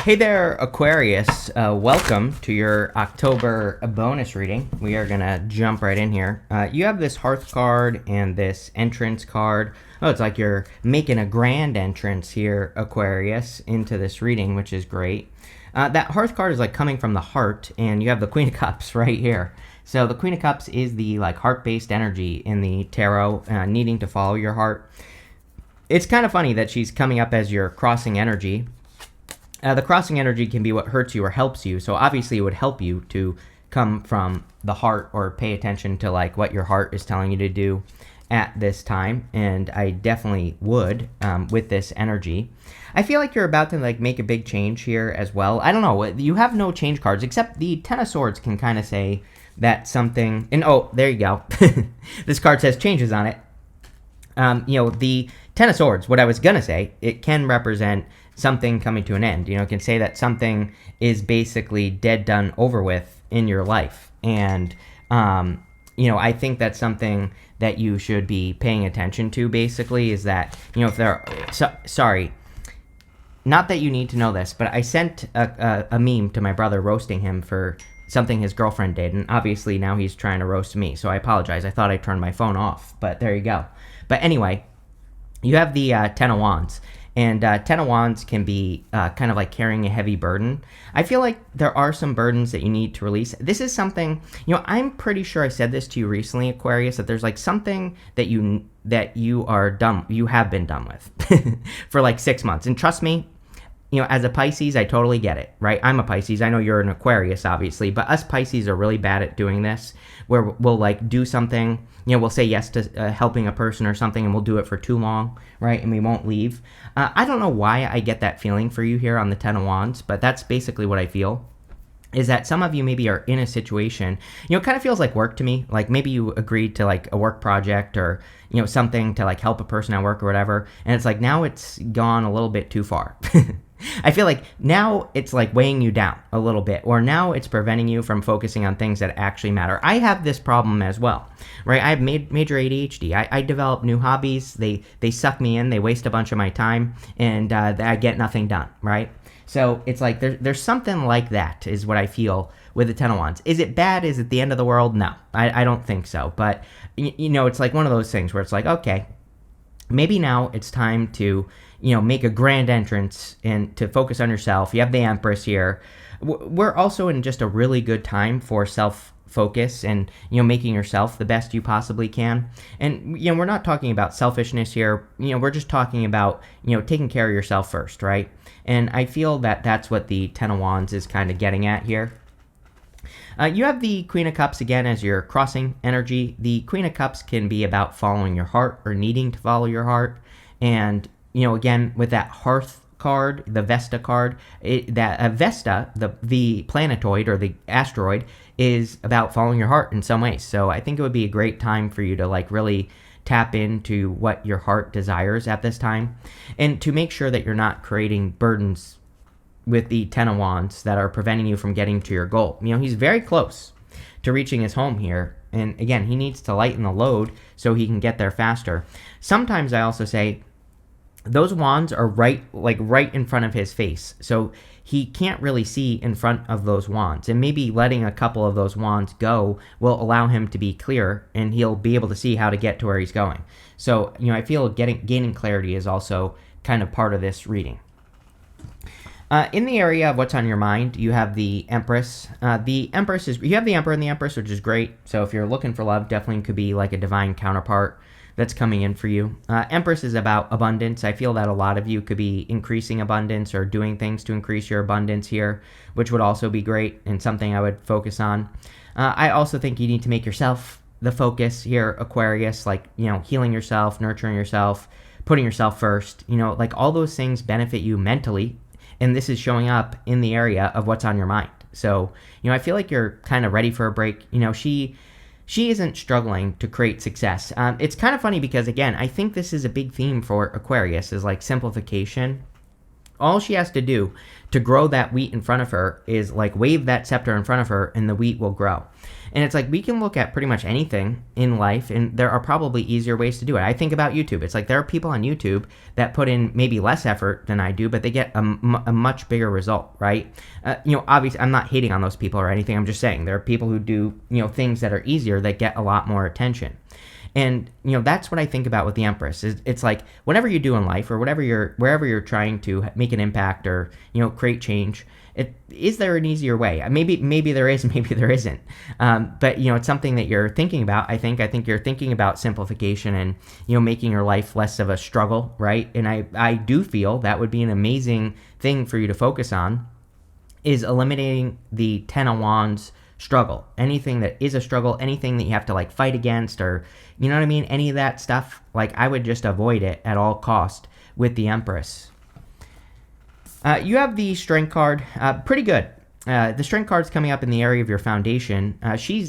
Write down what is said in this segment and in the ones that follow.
Hey there, Aquarius. Welcome to your October bonus reading. We are going to jump right in here. You have this Hearth card and this Entrance card. Oh, it's like you're making a grand entrance here, Aquarius, into this reading, which is great. That Hearth card is like coming from the heart, and you have the Queen of Cups right here. So the Queen of Cups is the like heart-based energy in the tarot, needing to follow your heart. It's kind of funny that she's coming up as your crossing energy. The crossing energy can be what hurts you or helps you. So obviously it would help you to come from the heart or pay attention to like what your heart is telling you to do at this time. And I definitely would with this energy. I feel like you're about to like make a big change here as well. I don't know. You have no change cards except the Ten of Swords can kind of say that something. And oh, there you go. This card says changes on it. The Ten of Swords, what I was going to say, it can represent something coming to an end. It can say that something is basically dead, done, over with in your life. And, I think that's something that you should be paying attention to, basically, is that, if there are, sorry, not that you need to know this, but I sent a meme to my brother roasting him for something his girlfriend did. And obviously now he's trying to roast me. So I apologize. I thought I turned my phone off, but there you go. But anyway, you have the Ten of Wands. And Ten of Wands can be kind of like carrying a heavy burden. I feel like there are some burdens that you need to release. This is something, I'm pretty sure I said this to you recently, Aquarius, that there's like something that you are done, you have been done with for like 6 months. And trust me, as a Pisces, I totally get it, right? I'm a Pisces. I know you're an Aquarius, obviously, but us Pisces are really bad at doing this, where we'll like do something, we'll say yes to helping a person or something, and we'll do it for too long, right? And we won't leave. I don't know why I get that feeling for you here on the Ten of Wands, but that's basically what I feel. Is that some of you maybe are in a situation, it kind of feels like work to me. Like maybe you agreed to like a work project or, something to like help a person at work or whatever. And it's like now it's gone a little bit too far. I feel like now it's like weighing you down a little bit, or now it's preventing you from focusing on things that actually matter. I have this problem as well, right? I have major ADHD. I develop new hobbies. They suck me in. They waste a bunch of my time, and I get nothing done, right? So it's like there's something like that is what I feel with the Ten of Wands. Is it bad? Is it the end of the world? No, I don't think so. But, it's like one of those things where it's like, okay, maybe now it's time to, make a grand entrance and to focus on yourself. You have the Empress here. We're also in just a really good time for self-focus and, making yourself the best you possibly can. And, we're not talking about selfishness here. We're just talking about, taking care of yourself first, right? And I feel that that's what the Ten of Wands is kind of getting at here. You have the Queen of Cups again as your crossing energy. The Queen of Cups can be about following your heart or needing to follow your heart. And, again, with that Hearth card, the Vesta card, Vesta, the planetoid or the asteroid, is about following your heart in some ways. So I think it would be a great time for you to like really tap into what your heart desires at this time, and to make sure that you're not creating burdens with the Ten of Wands that are preventing you from getting to your goal. He's very close to reaching his home here. And again, he needs to lighten the load so he can get there faster. Sometimes I also say those wands are right in front of his face. So he can't really see in front of those wands. And maybe letting a couple of those wands go will allow him to be clear, and he'll be able to see how to get to where he's going. So, I feel gaining clarity is also kind of part of this reading. In the area of what's on your mind, you have the Empress. You have the Emperor and the Empress, which is great. So if you're looking for love, definitely could be like a divine counterpart that's coming in for you. Empress is about abundance. I feel that a lot of you could be increasing abundance or doing things to increase your abundance here, which would also be great and something I would focus on. I also think you need to make yourself the focus here, Aquarius, like, healing yourself, nurturing yourself, putting yourself first. Like all those things benefit you mentally. And this is showing up in the area of what's on your mind. So, I feel like you're kind of ready for a break. She isn't struggling to create success. It's kind of funny because, again, I think this is a big theme for Aquarius is like simplification. All she has to do to grow that wheat in front of her is like wave that scepter in front of her and the wheat will grow. And it's like we can look at pretty much anything in life, and there are probably easier ways to do it. I think about YouTube. It's like there are people on YouTube that put in maybe less effort than I do, but they get a much bigger result, right? Obviously, I'm not hating on those people or anything. I'm just saying there are people who do, things that are easier that get a lot more attention. And that's what I think about with the Empress. It's like whatever you do in life, or wherever you're trying to make an impact or create change. Is there an easier way? Maybe there is, maybe there isn't. But it's something that you're thinking about. I think you're thinking about simplification and making your life less of a struggle, right? And I do feel that would be an amazing thing for you to focus on, is eliminating the Ten of Wands struggle. Anything that is a struggle, anything that you have to like fight against, or you know what I mean, any of that stuff, like I would just avoid it at all cost with the Empress. You have the Strength card, pretty good. The Strength card's coming up in the area of your foundation.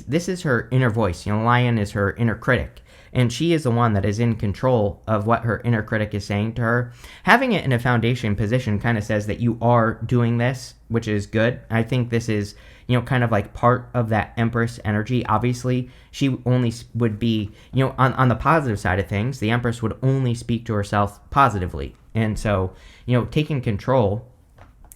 This is her inner voice. Lion is her inner critic, and she is the one that is in control of what her inner critic is saying to her. Having it in a foundation position kind of says that you are doing this, which is good. I think this is kind of like part of that Empress energy. Obviously, she only would be, on the positive side of things, the Empress would only speak to herself positively. And so, taking control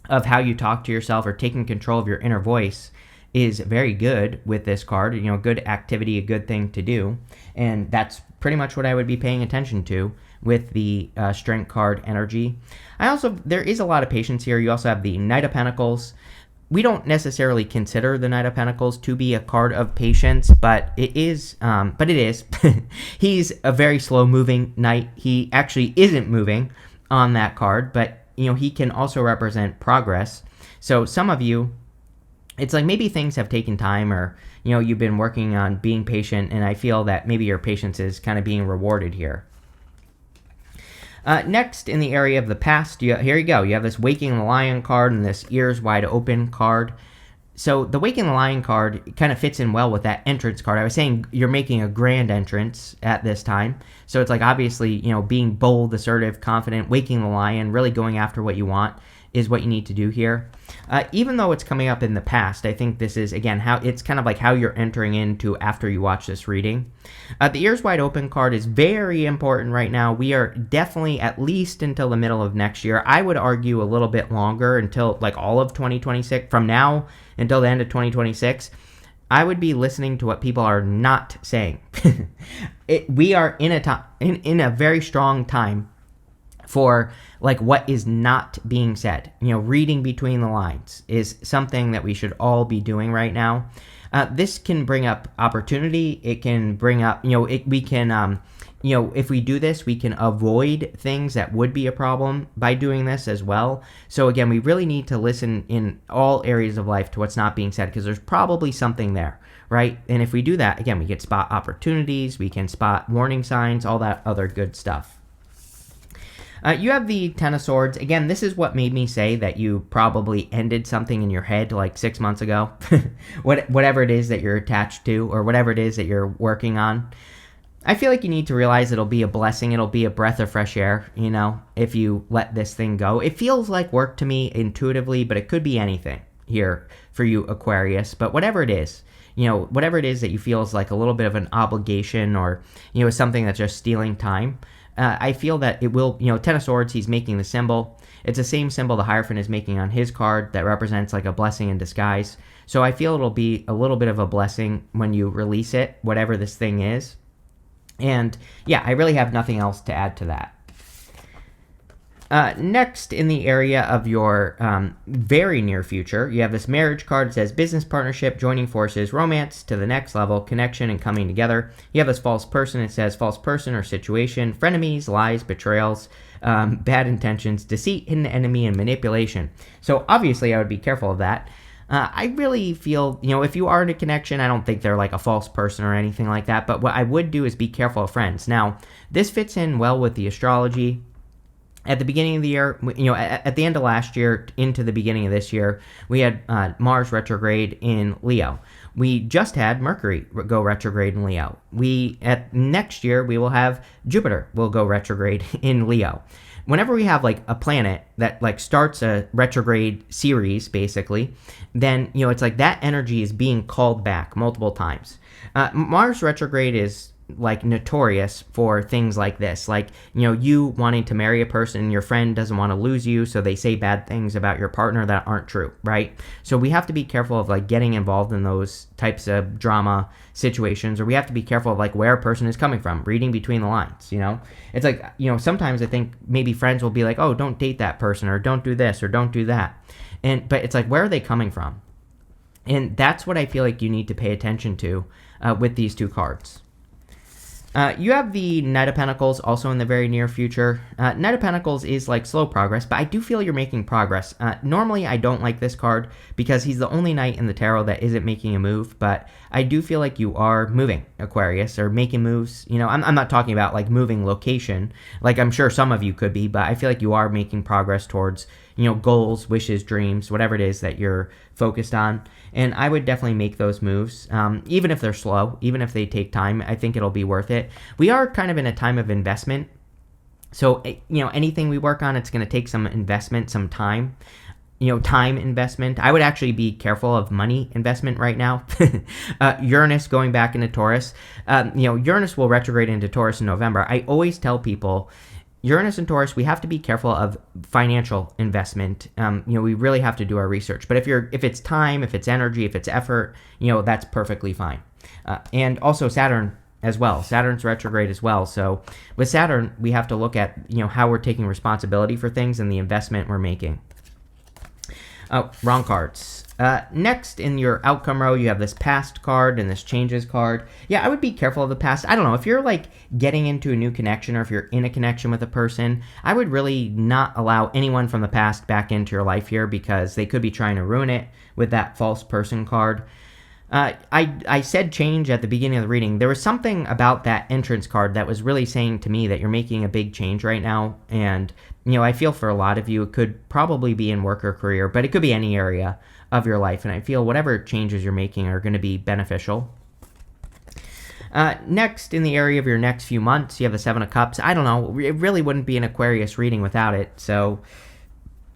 of how you talk to yourself, or taking control of your inner voice, is very good with this card. Good activity, a good thing to do. And that's pretty much what I would be paying attention to with the Strength card energy. There is a lot of patience here. You also have the Knight of Pentacles. We don't necessarily consider the Knight of Pentacles to be a card of patience, but it is. He's a very slow-moving knight. He actually isn't moving on that card, but he can also represent progress. So some of you, it's like maybe things have taken time, or you've been working on being patient, and I feel that maybe your patience is kind of being rewarded here. Next, in the area of the past, here you go. You have this Waking the Lion card and this Ears Wide Open card. So the Waking the Lion card kind of fits in well with that entrance card. I was saying you're making a grand entrance at this time. So it's like obviously, being bold, assertive, confident, waking the lion, really going after what you want is what you need to do here. Even though it's coming up in the past, I think this is, again, it's kind of like how you're entering into after you watch this reading. The Ears Wide Open card is very important right now. We are definitely at least until the middle of next year. I would argue a little bit longer, until like all of 2026. From now until the end of 2026, I would be listening to what people are not saying. We are in a very strong time for like what is not being said. Reading between the lines is something that we should all be doing right now. This can bring up opportunity. It can bring up, we can, if we do this, we can avoid things that would be a problem by doing this as well. So again, we really need to listen in all areas of life to what's not being said, because there's probably something there, right? And if we do that, again, we can spot opportunities, we can spot warning signs, all that other good stuff. You have the Ten of Swords. Again, this is what made me say that you probably ended something in your head like 6 months ago. Whatever it is that you're attached to, or whatever it is that you're working on. I feel like you need to realize it'll be a blessing. It'll be a breath of fresh air, if you let this thing go. It feels like work to me intuitively, but it could be anything here for you, Aquarius. But whatever it is, whatever it is that you feel is like a little bit of an obligation, or, something that's just stealing time, I feel that it will, Ten of Swords, he's making the symbol. It's the same symbol the Hierophant is making on his card that represents like a blessing in disguise. So I feel it'll be a little bit of a blessing when you release it, whatever this thing is. And yeah, I really have nothing else to add to that. Next, in the area of your very near future, you have this Marriage card. It says business partnership, joining forces, romance to the next level, connection and coming together. You have this False Person. It says false person or situation, frenemies, lies, betrayals, bad intentions, deceit, hidden enemy, and manipulation. So obviously I would be careful of that. I really feel, if you are in a connection, I don't think they're like a false person or anything like that. But what I would do is be careful of friends. Now, this fits in well with the astrology. At the beginning of the year, at the end of last year into the beginning of this year, we had Mars retrograde in Leo. We just had Mercury go retrograde in Leo. Next year, we will have Jupiter will go retrograde in Leo. whenever we have like a planet that like starts a retrograde series, basically, then it's like that energy is being called back multiple times. Mars retrograde is like notorious for things like this, like you wanting to marry a person and your friend doesn't want to lose you, so they say bad things about your partner that aren't true, right? So we have to be careful of like getting involved in those types of drama situations, or we have to be careful of like where a person is coming from, reading between the lines. It's like sometimes I think maybe friends will be like, oh, don't date that person, or don't do this, or don't do that, but it's like, where are they coming from? And that's what I feel like you need to pay attention to with these two cards. You have the Knight of Pentacles also in the very near future. Knight of Pentacles is like slow progress, but I do feel you're making progress. Normally, I don't like this card because he's the only knight in the tarot that isn't making a move, but I do feel like you are moving, Aquarius, or making moves. I'm not talking about like moving location, like I'm sure some of you could be, but I feel like you are making progress towards goals, wishes, dreams, whatever it is that you're focused on. And I would definitely make those moves, even if they're slow, even if they take time. I think it'll be worth it. We are kind of in a time of investment. So, anything we work on, it's going to take some investment, some time. Time investment. I would actually be careful of money investment right now. Uranus going back into Taurus. Uranus will retrograde into Taurus in November. I always tell people, Uranus and Taurus, we have to be careful of financial investment. We really have to do our research. But if it's time, if it's energy, if it's effort, that's perfectly fine. And also Saturn as well. Saturn's retrograde as well. So with Saturn, we have to look at how we're taking responsibility for things and the investment we're making. Oh, wrong cards. Next in your outcome row, you have this past card and this changes card. Yeah, I would be careful of the past. I don't know, if you're like getting into a new connection, or if you're in a connection with a person, I would really not allow anyone from the past back into your life here, because they could be trying to ruin it with that false person card. I said change at the beginning of the reading. There was something about that entrance card that was really saying to me that you're making a big change right now. And, I feel for a lot of you, it could probably be in work or career, but it could be any area of your life. And I feel whatever changes you're making are going to be beneficial. Next, in the area of your next few months, you have the Seven of Cups. I don't know. It really wouldn't be an Aquarius reading without it. So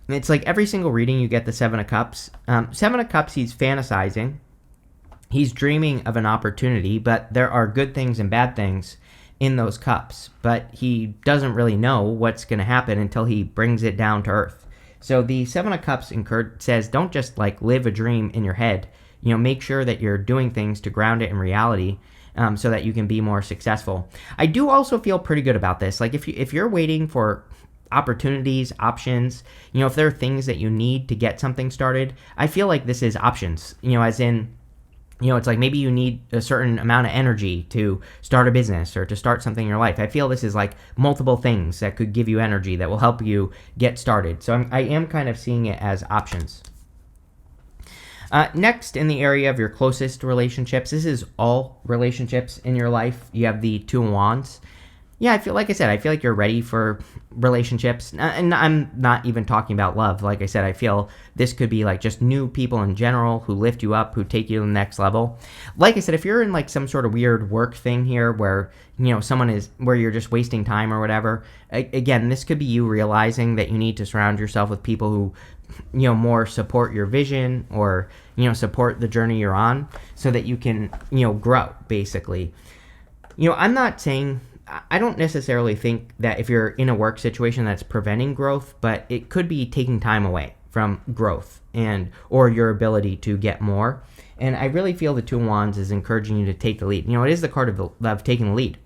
it's like every single reading you get the Seven of Cups. Seven of Cups, he's fantasizing. He's dreaming of an opportunity, but there are good things and bad things in those cups. But he doesn't really know what's going to happen until he brings it down to earth. So the Seven of Cups says, don't just like live a dream in your head. Make sure that you're doing things to ground it in reality, so that you can be more successful. I do also feel pretty good about this. Like if you're waiting for opportunities, options, if there are things that you need to get something started, I feel like this is options, as in, it's like maybe you need a certain amount of energy to start a business or to start something in your life. I feel this is like multiple things that could give you energy that will help you get started. So I am kind of seeing it as options. Next, in the area of your closest relationships, this is all relationships in your life. You have the Two of Wands. Yeah, I feel like you're ready for relationships. And I'm not even talking about love. Like I said, I feel this could be like just new people in general who lift you up, who take you to the next level. Like I said, if you're in like some sort of weird work thing here where, where you're just wasting time or whatever, again, this could be you realizing that you need to surround yourself with people who, more support your vision, or, support the journey you're on, so that you can, grow, basically. I'm not saying, I don't necessarily think that if you're in a work situation that's preventing growth, but it could be taking time away from growth or your ability to get more. And I really feel the Two of Wands is encouraging you to take the lead. It is the card of taking the lead.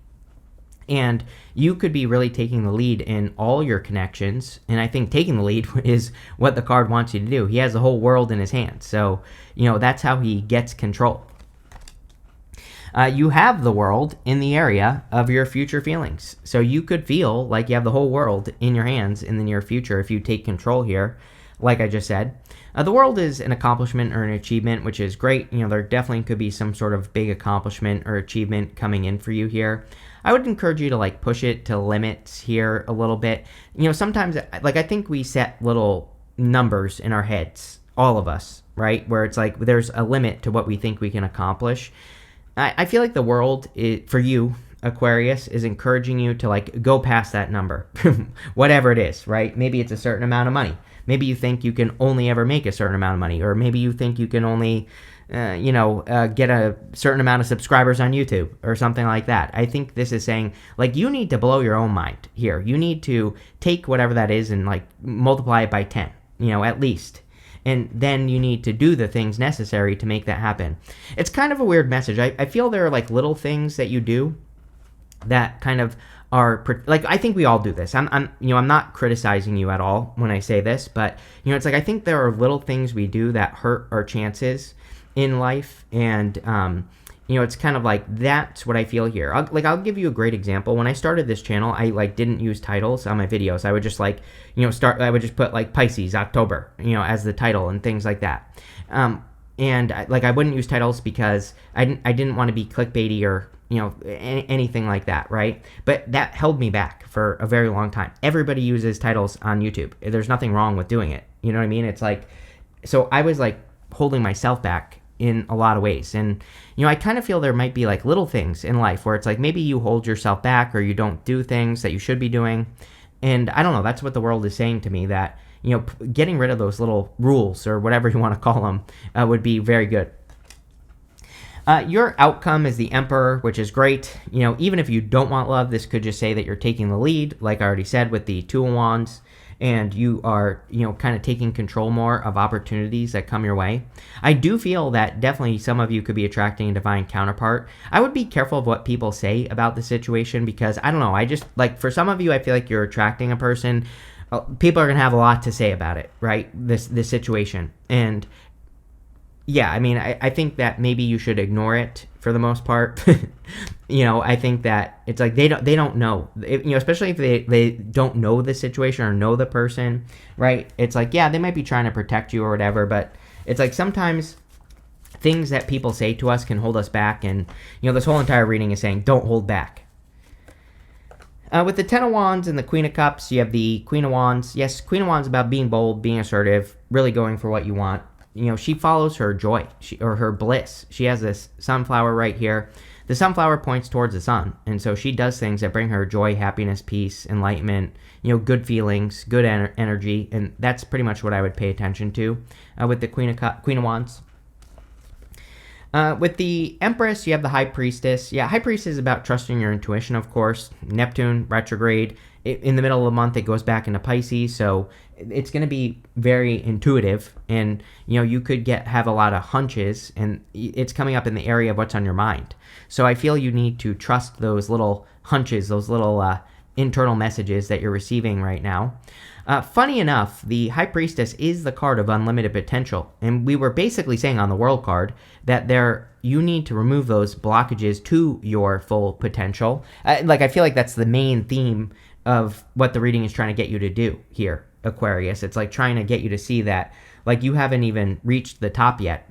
And you could be really taking the lead in all your connections. And I think taking the lead is what the card wants you to do. He has the whole world in his hands. So, that's how he gets control. You have the world in the area of your future feelings. So you could feel like you have the whole world in your hands in the near future if you take control here, like I just said. The world is an accomplishment or an achievement, which is great. There definitely could be some sort of big accomplishment or achievement coming in for you here. I would encourage you to like push it to limits here a little bit. Sometimes like I think we set little numbers in our heads, all of us, right? Where it's like there's a limit to what we think we can accomplish. I feel like the world, for you, Aquarius, is encouraging you to like go past that number, whatever it is, right? Maybe it's a certain amount of money. Maybe you think you can only ever make a certain amount of money, or maybe you think you can only, get a certain amount of subscribers on YouTube or something like that. I think this is saying like you need to blow your own mind here. You need to take whatever that is and like multiply it by 10, at least. And then you need to do the things necessary to make that happen. It's kind of a weird message. I feel there are like little things that you do that kind of are like, I think we all do this. I'm not criticizing you at all when I say this, but it's like I think there are little things we do that hurt our chances in life, and it's kind of like that's what I feel here. I'll give you a great example. When I started this channel, I like didn't use titles on my videos. I would just like I would just put like Pisces October as the title and things like that. And I wouldn't use titles because I didn't want to be clickbaity or anything like that, right? But that held me back for a very long time. Everybody uses titles on YouTube. There's nothing wrong with doing it. You know what I mean? It's like, so I was like holding myself back in a lot of ways. And, I kind of feel there might be like little things in life where it's like maybe you hold yourself back or you don't do things that you should be doing. And I don't know, that's what the world is saying to me, that, getting rid of those little rules or whatever you want to call them would be very good. Your outcome is the Emperor, which is great. Even if you don't want love, this could just say that you're taking the lead, like I already said with the Two of Wands, and you are, kind of taking control more of opportunities that come your way. I do feel that definitely some of you could be attracting a divine counterpart. I would be careful of what people say about the situation because, I don't know, I just, like, for some of you, I feel like you're attracting a person. People are going to have a lot to say about it, right? This situation. And yeah, I mean, I think that maybe you should ignore it for the most part. I think that it's like they don't know, especially if they don't know the situation or know the person, right? It's like, yeah, they might be trying to protect you or whatever, but it's like sometimes things that people say to us can hold us back. And, this whole entire reading is saying, don't hold back. With the Ten of Wands and the Queen of Cups, you have the Queen of Wands. Yes, Queen of Wands about being bold, being assertive, really going for what you want. She follows her joy or her bliss. She has this sunflower right here. The sunflower points towards the sun. And so she does things that bring her joy, happiness, peace, enlightenment, good feelings, good energy. And that's pretty much what I would pay attention to with the Queen of Wands. With the Empress, you have the High Priestess. Yeah, High Priestess is about trusting your intuition, of course. Neptune, retrograde. In the middle of the month, it goes back into Pisces, so it's going to be very intuitive, and you could have a lot of hunches, and it's coming up in the area of what's on your mind. So I feel you need to trust those little hunches, those little internal messages that you're receiving right now. Funny enough, the High Priestess is the card of unlimited potential, and we were basically saying on the World card that you need to remove those blockages to your full potential. I feel like that's the main theme of what the reading is trying to get you to do here, Aquarius. It's like trying to get you to see that like you haven't even reached the top yet,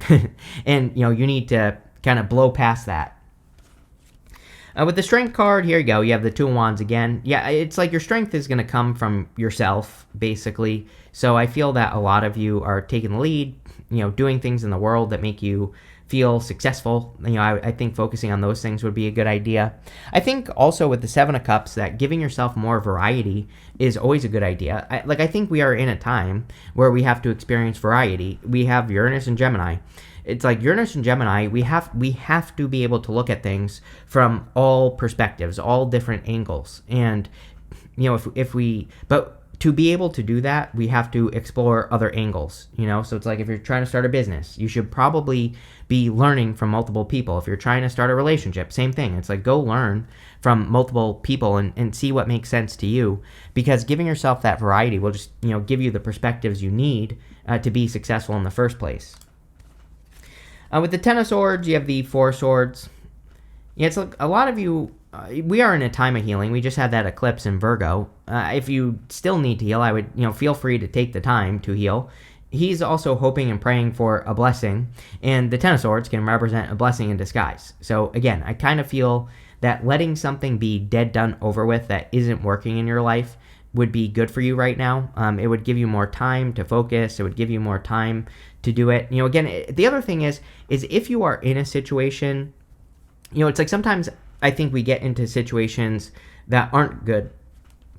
and you need to kind of blow past that. With the Strength card, here you go. You have the Two of Wands again. Yeah, it's like your strength is going to come from yourself, basically. So I feel that a lot of you are taking the lead, doing things in the world that make you feel successful. I think focusing on those things would be a good idea. I think also with the Seven of Cups that giving yourself more variety is always a good idea. I think we are in a time where we have to experience variety. We have Uranus and Gemini. It's like Uranus and Gemini, we have to be able to look at things from all perspectives, all different angles. And but to be able to do that, we have to explore other angles, So it's like if you're trying to start a business, you should probably be learning from multiple people. If you're trying to start a relationship, same thing. It's like go learn from multiple people and see what makes sense to you, because giving yourself that variety will just, give you the perspectives you need to be successful in the first place. With the Ten of Swords, you have the Four of Swords. Yeah, it's like a lot of you, we are in a time of healing. We just had that eclipse in Virgo. If you still need to heal, I would, feel free to take the time to heal. He's also hoping and praying for a blessing, and the Ten of Swords can represent a blessing in disguise. So again, I kind of feel that letting something be dead, done, over with that isn't working in your life would be good for you right now. It would give you more time to focus. It would give you more time to do it. Again, the other thing is if you are in a situation, it's like sometimes I think we get into situations that aren't good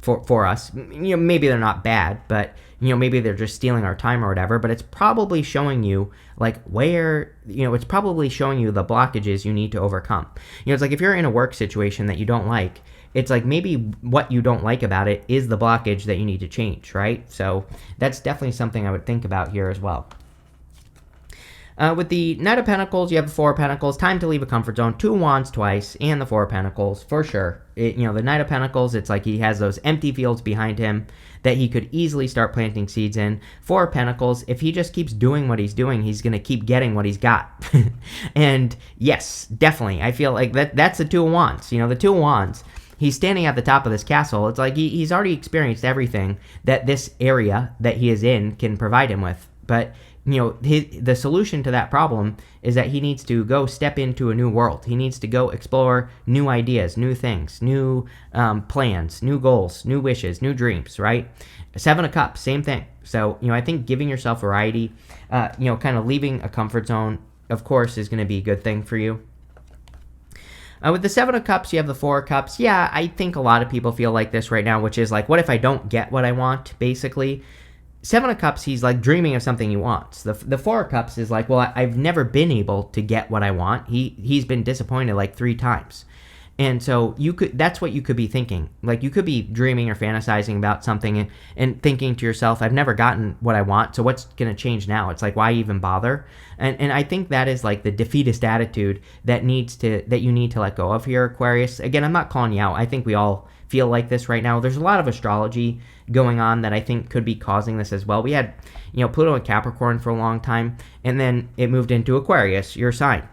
for us. Maybe they're not bad, but maybe they're just stealing our time or whatever, but it's probably showing you like where, it's probably showing you the blockages you need to overcome. It's like if you're in a work situation that you don't like, it's like maybe what you don't like about it is the blockage that you need to change, right? So that's definitely something I would think about here as well. With the Knight of Pentacles, you have the Four of Pentacles, time to leave a comfort zone, Two of Wands twice, and the Four of Pentacles, for sure. The Knight of Pentacles, it's like he has those empty fields behind him that he could easily start planting seeds in. Four of Pentacles, if he just keeps doing what he's doing, he's going to keep getting what he's got. And yes, definitely, I feel like that's the Two of Wands. The Two of Wands, he's standing at the top of this castle. It's like he's already experienced everything that this area that he is in can provide him with. But the solution to that problem is that he needs to go step into a new world. He needs to go explore new ideas, new things, new plans, new goals, new wishes, new dreams, right? Seven of Cups, same thing. So, I think giving yourself variety, kind of leaving a comfort zone, of course, is going to be a good thing for you. With the Seven of Cups, you have the Four of Cups. Yeah, I think a lot of people feel like this right now, which is like, what if I don't get what I want, basically? Seven of Cups, he's like dreaming of something he wants. The Four of Cups is like, well, I've never been able to get what I want. He's been disappointed like 3 times. And so that's what you could be thinking. Like you could be dreaming or fantasizing about something and thinking to yourself, I've never gotten what I want, so what's going to change now? It's like, why even bother? And I think that is like the defeatist attitude that you need to let go of here, Aquarius. Again, I'm not calling you out. I think we all feel like this right now. There's a lot of astrology going on that I think could be causing this as well. We had, Pluto and Capricorn for a long time, and then it moved into Aquarius, your sign.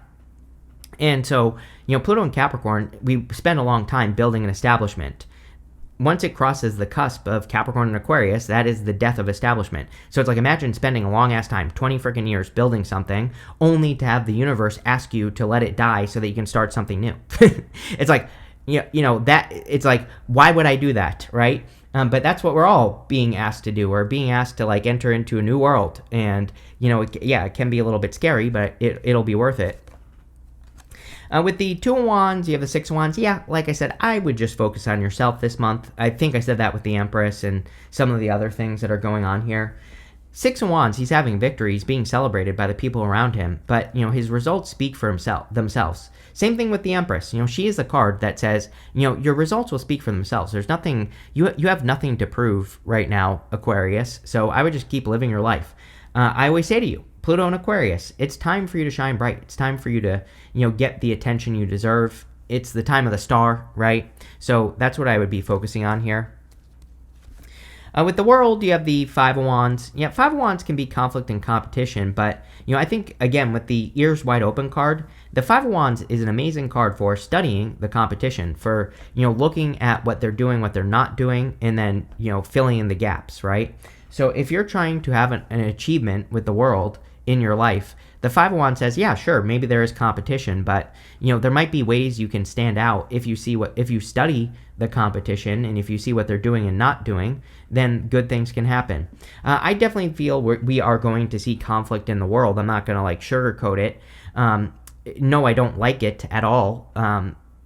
And so, Pluto and Capricorn, we spend a long time building an establishment. Once it crosses the cusp of Capricorn and Aquarius, that is the death of establishment. So it's like, imagine spending a long ass time, 20 freaking years building something, only to have the universe ask you to let it die so that you can start something new. It's like, that it's like, why would I do that, right? But that's what we're all being asked to do. We're being asked to like enter into a new world, and it can be a little bit scary, but it'll be worth it. With the Two of Wands, you have the Six of Wands. Yeah, like I said, I would just focus on yourself this month. I think I said that with the Empress and some of the other things that are going on here. Six of Wands, he's having victory. He's being celebrated by the people around him. But, his results speak for themselves. Same thing with the Empress. She is the card that says, your results will speak for themselves. There's nothing, you have nothing to prove right now, Aquarius. So I would just keep living your life. I always say to you, Pluto and Aquarius, it's time for you to shine bright. It's time for you to, get the attention you deserve. It's the time of the star, right? So that's what I would be focusing on here. With the World, you have the Five of Wands. Yeah, Five of Wands can be conflict and competition, but, I think, again, with the Ears Wide Open card, the Five of Wands is an amazing card for studying the competition, for, looking at what they're doing, what they're not doing, and then, filling in the gaps, right? So if you're trying to have an achievement with the World in your life, the Five of Wands says, yeah, sure, maybe there is competition, but, there might be ways you can stand out if you study the competition, and if you see what they're doing and not doing, then good things can happen. I definitely feel we are going to see conflict in the world. I'm not going to like sugarcoat it. No, I don't like it at all.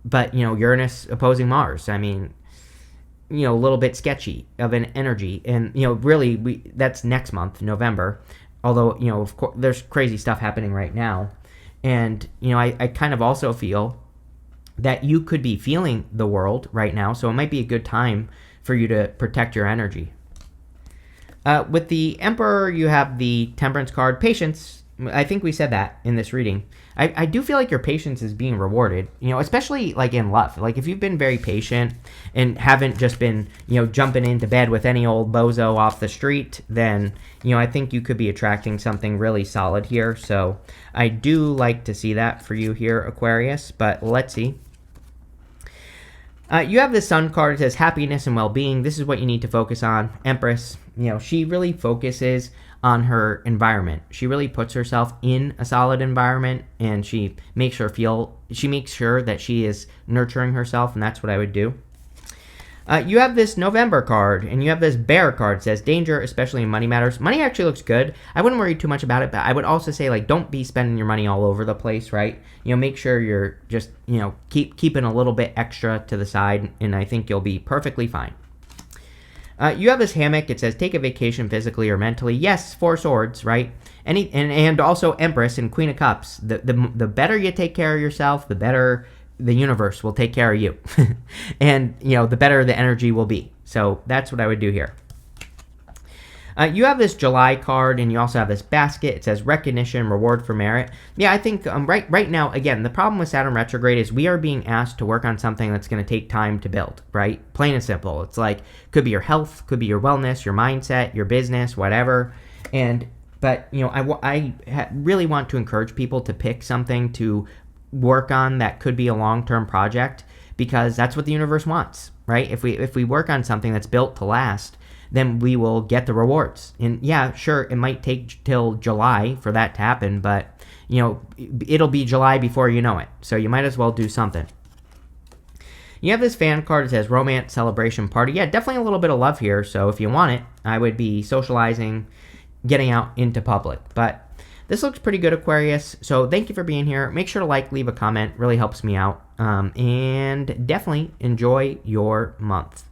But, Uranus opposing Mars, I mean, a little bit sketchy of an energy. And, really, that's next month, November. Although, of course, there's crazy stuff happening right now. And, I kind of also feel that you could be feeling the world right now, so it might be a good time for you to protect your energy. With the Emperor, you have the Temperance card. Patience. I think we said that in this reading. I do feel like your patience is being rewarded, especially like in love. Like if you've been very patient and haven't just been, jumping into bed with any old bozo off the street, then, I think you could be attracting something really solid here. So I do like to see that for you here, Aquarius, but let's see. You have the Sun card. It says happiness and well-being. This is what you need to focus on. Empress, she really focuses on her environment. She really puts herself in a solid environment, and she makes sure that she is nurturing herself, and that's what I would do. You have this November card, and you have this Bear card. It says danger, especially in money matters. Money actually looks good. I wouldn't worry too much about it, but I would also say, like, don't be spending your money all over the place, right? Make sure you're just, keeping a little bit extra to the side, and I think you'll be perfectly fine. You have this hammock. It says take a vacation physically or mentally. Yes, 4 swords, right? And also Empress and Queen of Cups. The better you take care of yourself, the better the universe will take care of you. And, the better the energy will be. So that's what I would do here. You have this July card, and you also have this basket. It says recognition, reward for merit. Yeah, I think right now, again, the problem with Saturn retrograde is we are being asked to work on something that's going to take time to build, right? Plain and simple. It's like, could be your health, could be your wellness, your mindset, your business, whatever. But I really want to encourage people to pick something to work on that could be a long-term project, because that's what the universe wants, right? If we work on something that's built to last, then we will get the rewards. And yeah, sure, it might take till July for that to happen, but it'll be July before you know it. So you might as well do something. You have this fan card that says romance, celebration, party. Yeah, definitely a little bit of love here. So if you want it, I would be socializing, getting out into public. But this looks pretty good, Aquarius. So thank you for being here. Make sure to leave a comment. Really helps me out. And definitely enjoy your month.